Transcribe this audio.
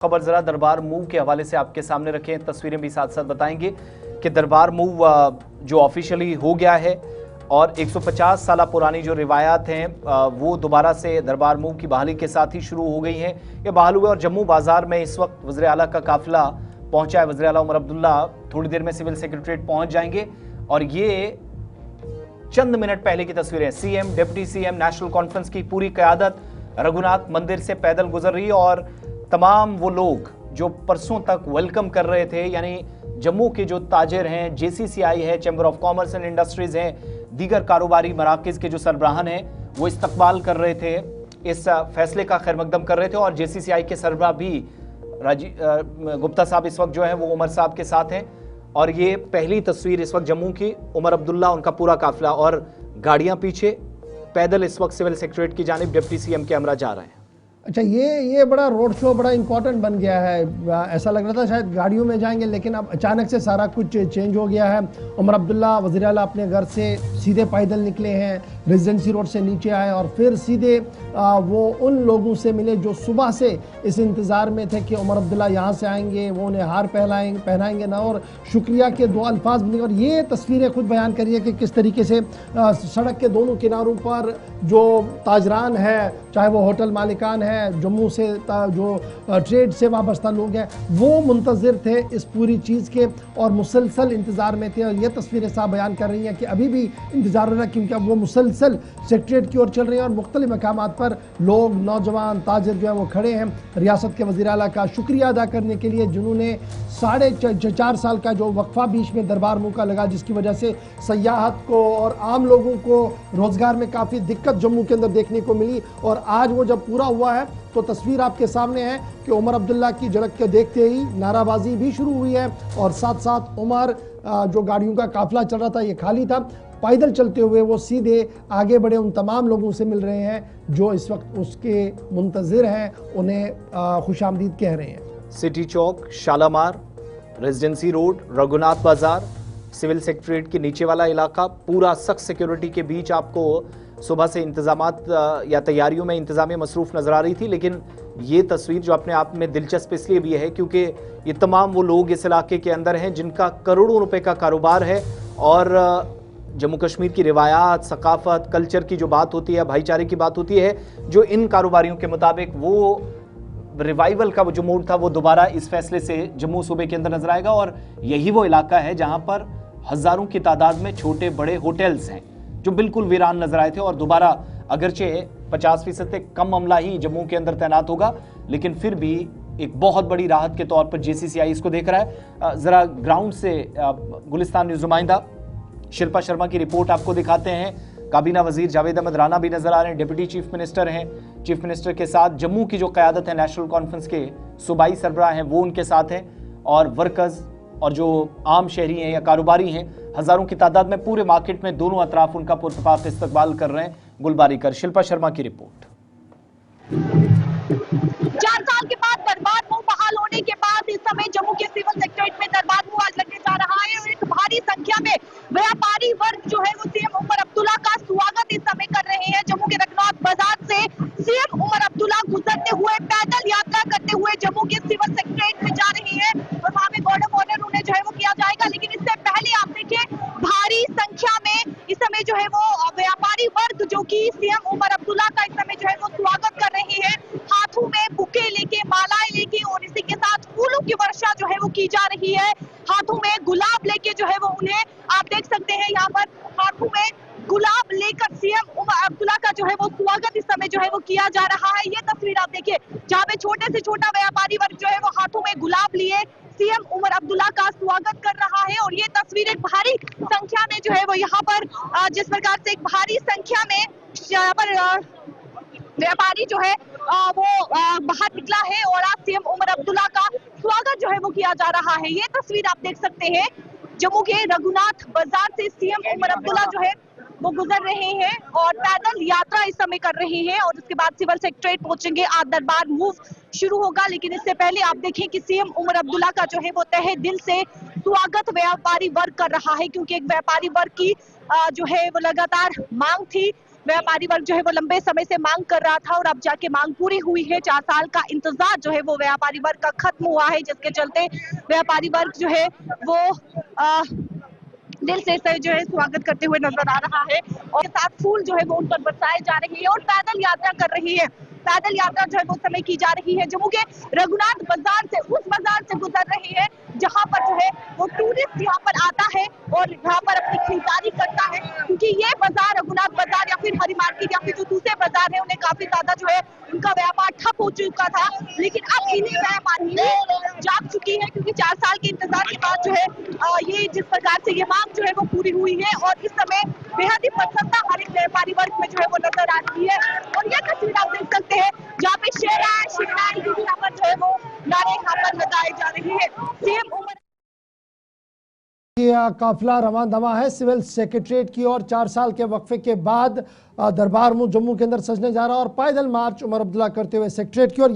खबर जरा दरबार मूव के हवाले से आपके सामने रखें, तस्वीरें भी साथ साथ बताएंगे कि दरबार मूव जो ऑफिशियली हो गया है और 150 साल पुरानी जो रिवायात हैं वो दोबारा से दरबार मूव की बहाली के साथ ही शुरू हो गई हैं। ये बहाल हुआ और जम्मू बाजार में इस वक्त वज़ीर आला का काफिला पहुंचा है। वज़ीर आला उमर अब्दुल्ला थोड़ी देर में सिविल सेक्रेटरीट पहुंच जाएंगे और ये चंद मिनट पहले की तस्वीरें। CM, deputy CM, national conference की पूरी क़यादत रघुनाथ मंदिर से पैदल गुजर रही है और तमाम वो लोग जो परसों तक वेलकम कर रहे थे, यानी जम्मू के जो ताजिर हैं, जेसीसीआई है, chamber of commerce and industries हैं, दीगर कारोबारी मराकज़ के जो सरबराहान हैं, वो इस्तकबाल कर रहे थे, इस फैसले का खैर मकदम कर रहे थे। और जेसीसीआई के सरबराह भी गुप्ता साहब इस वक्त जो है वो उमर साहब के साथ हैं। और ये पहली तस्वीर इस वक्त जम्मू की, उमर अब्दुल्ला, उनका पूरा काफिला और गाड़ियां पीछे, पैदल इस वक्त सिविल सेक्रेटरीट की जानिब डिप्टी सीएम के हमरा जा रहे हैं। अच्छा, ये बड़ा रोड शो बड़ा इंपॉर्टेंट बन गया है। ऐसा लग रहा था शायद गाड़ियों में जाएंगे, लेकिन अब अचानक से सारा कुछ चेंज हो गया है। उमर अब्दुल्ला वज़ीर आला अपने घर से सीधे पैदल निकले हैं, रेजिडेंसी रोड से नीचे आए और फिर सीधे वो उन लोगों से मिले जो सुबह से इस इंतज़ार में थे कि उमर अब्दुल्ला यहाँ से आएंगे, वो उन्हें हार पहनाएंगे ना, और शुक्रिया के दो अल्फाज बने। और ये तस्वीरें खुद बयान करिए कि किस तरीके से सड़क के दोनों किनारों पर जो ताजरान है, चाहे वो होटल मालिकान है, जम्मू से जो ट्रेड से वाबस्ता लोग हैं, वो मुंतज़िर थे इस पूरी चीज़ के और मुसलसल इंतज़ार में थे। और ये तस्वीरें साहब बयान कर रही हैं कि अभी भी इंतज़ार हो रहा है, क्योंकि अब वो मुसलसल सेक्रेटरीट की ओर चल रहे हैं और मुख्तलिफ मकामात पर लोग, नौजवान ताजिर जो है वो खड़े हैं रियासत के वज़ीर आला का शुक्रिया अदा करने के लिए, जिन्होंने 4.5 साल का जो वक्फा बीच में दरबार मूव का लगा, जिसकी वजह से सयाहत को और आम लोगों को रोज़गार में काफ़ी दिक्कत जम्मू के अंदर देखने को मिली। और आज वो जब पूरा हुआ है तो तस्वीर आपके सामने है कि उमर अब्दुल्ला की झलक के देखते ही नाराबाजी भी शुरू हुई है और साथ साथ उमर जो गाड़ियों का काफिला चल रहा था ये खाली था, पैदल चलते हुए वो सीधे आगे बढ़े उन तमाम लोगों से मिल रहे हैं जो इस वक्त उसके मुंतज़िर हैं, उन्हें खुशामदीद कह रहे हैं। सिटी चौक, शालामार, रेजिडेंसी रोड, रघुनाथ बाजार, सिविल सेक्रेटरीट के नीचे वाला इलाका पूरा सख्त सिक्योरिटी के बीच आपको सुबह से इंतजामात या तैयारियों में इंतजामिया मसरूफ नजर आ रही थी। लेकिन ये तस्वीर जो अपने आप में दिलचस्प इसलिए भी है क्योंकि ये तमाम वो लोग इस इलाके के अंदर हैं जिनका करोड़ों रुपए का कारोबार है और जम्मू कश्मीर की रिवायात, सकाफत, कल्चर की जो बात होती है, भाईचारे की बात होती है, जो इन कारोबारियों के मुताबिक वो रिवाइवल का वो जो मूड था वो दोबारा इस फैसले से जम्मू सूबे के अंदर नजर आएगा। और यही वो इलाका है जहां पर हजारों की तादाद में छोटे बड़े होटल्स हैं जो बिल्कुल वीरान नजर आए थे। और दोबारा अगरचे 50% से कम अमला ही जम्मू के अंदर तैनात होगा, लेकिन फिर भी एक बहुत बड़ी राहत के तौर पर जेसीसीआई इसको देख रहा है। जरा ग्राउंड से गुलिस्तान न्यूज नुमाइंदा शिल्पा शर्मा की रिपोर्ट आपको दिखाते हैं। काबीना वजीर जावेद अहमद राना भी नजर आ रहे हैं, डिप्टी चीफ मिनिस्टर हैं, चीफ मिनिस्टर के साथ जम्मू की जो क़यादत है, नेशनल कॉन्फ्रेंस के सूबाई सरबराह हैं, वो उनके साथ हैं और वर्कर्स और जो आम शहरी हैं या कारोबारी हैं हजारों की तादाद में पूरे मार्केट में दोनों अतराफ उनका पुरतपाक इस्तकबाल कर रहे हैं। गुलबारी कर शिल्पा शर्मा की रिपोर्ट। 4 साल के बाद दरबार मूव बहाल होने के बाद इस समय जम्मू के सिविल सेक्रेटरीट में दरबार मूव आज लगने जा रहा है और एक भारी संख्या में व्यापारी वर्ग जो है वो सीएम उमर अब्दुल्ला का स्वागत इस समय कर रहे हैं। जम्मू के रघुनाथ बाजार से सीएम उमर अब्दुल्ला गुजरते हुए पैदल यात्रा करते हुए जम्मू के सिविल सेक्रेटरीट में जा रहे हैं और वहां पे गार्ड ऑफ ऑनर उन्हें जो है वो किया जाएगा। लेकिन इससे पहले आप देखिए भारी संख्या में इस समय जो है वो व्यापारी वर्ग जो की सीएम उमर अब्दुल्ला का इस समय जो है वो स्वागत कर रहे हैं, हाथों में बुके लेके, मालाएं लेके और इसी के साथ फूलों की वर्षा जो है वो की जा रही है। हाथों में गुलाब लेके जो है वो उन्हें आप देख सकते हैं यहाँ पर हाथों में गुलाब लेकर सीएम उमर अब्दुल्ला का जो है वो स्वागत इस समय जो है वो किया जा रहा है। ये तस्वीर आप देखिए जहाँ पे छोटे से छोटा व्यापारी वर्ग जो है वो हाथों में गुलाब लिए सीएम उमर अब्दुल्ला का स्वागत कर रहा है। और ये तस्वीर एक भारी संख्या में जो है वो यहाँ पर जिस प्रकार से एक भारी संख्या में यहाँ पर व्यापारी जो है वो बाहर निकला है और आज सीएम उमर अब्दुल्ला का स्वागत जो है वो किया जा रहा है। ये तस्वीर आप देख सकते हैं जम्मू के रघुनाथ बाजार से सीएम उमर अब्दुल्ला जो है वो गुजर रहे हैं और पैदल यात्रा इस समय कर रहे हैं और उसके बाद सिविल सेक्रेटरीट पहुंचेंगे। आज दरबार मूव शुरू होगा, लेकिन इससे पहले आप देखें कि सीएम उमर अब्दुल्ला का जो है वो तहे दिल से स्वागत व्यापारी वर्ग कर रहा है, क्योंकि एक व्यापारी वर्ग की जो है वो लगातार मांग थी व्यापारी वर्ग जो है वो लंबे समय से मांग कर रहा था और अब जाके मांग पूरी हुई है। 4 साल का इंतजार जो है वो व्यापारी वर्ग का खत्म हुआ है, जिसके चलते व्यापारी वर्ग जो है वो दिल से जो है स्वागत करते हुए नजर आ रहा है और साथ फूल जो है वो उन पर बरसाए जा रहे हैं और पैदल यात्रा कर रही है। पैदल यात्रा जो है वो समय की जा रही है जम्मू के रघुनाथ बाजार से, उस बाजार से गुजर रही है जहां पर जो है वो टूरिस्ट यहाँ पर आता है और यहाँ पर अपनी खरीदारी करता है, क्योंकि ये बाजार रघुनाथ बाजार या फिर हरी मार्केट या फिर जो दूसरे बाजार है उन्हें काफी ज्यादा जो है उनका व्यापार ठप हो चुका था, लेकिन अब इन्हीं व्यापारी जाग चुकी है, क्योंकि 4 साल के इंतजार के बाद जो है ये जिस प्रकार से ये मांग जो है वो पूरी हुई है और इस समय बेहद ही प्रसन्नता हर एक व्यापारी वर्ग में जो है वो नजर आ रही है। और ये तस्वीर आप देख सकते हैं जहाँ पे शेराय यहाँ पर जो है वो नारे यहाँ पर लगाए जा रहे हैं। सीएम उमर काफिला रवां दवा है सिविल सेक्रेटरीट की और 4 साल के वक्फे के बाद दरबार मुल्क जम्मू के अंदर सजने जा रहा है और पैदल मार्च उमर अब्दुल्ला करते हुए सेक्रेटरीट की ओर।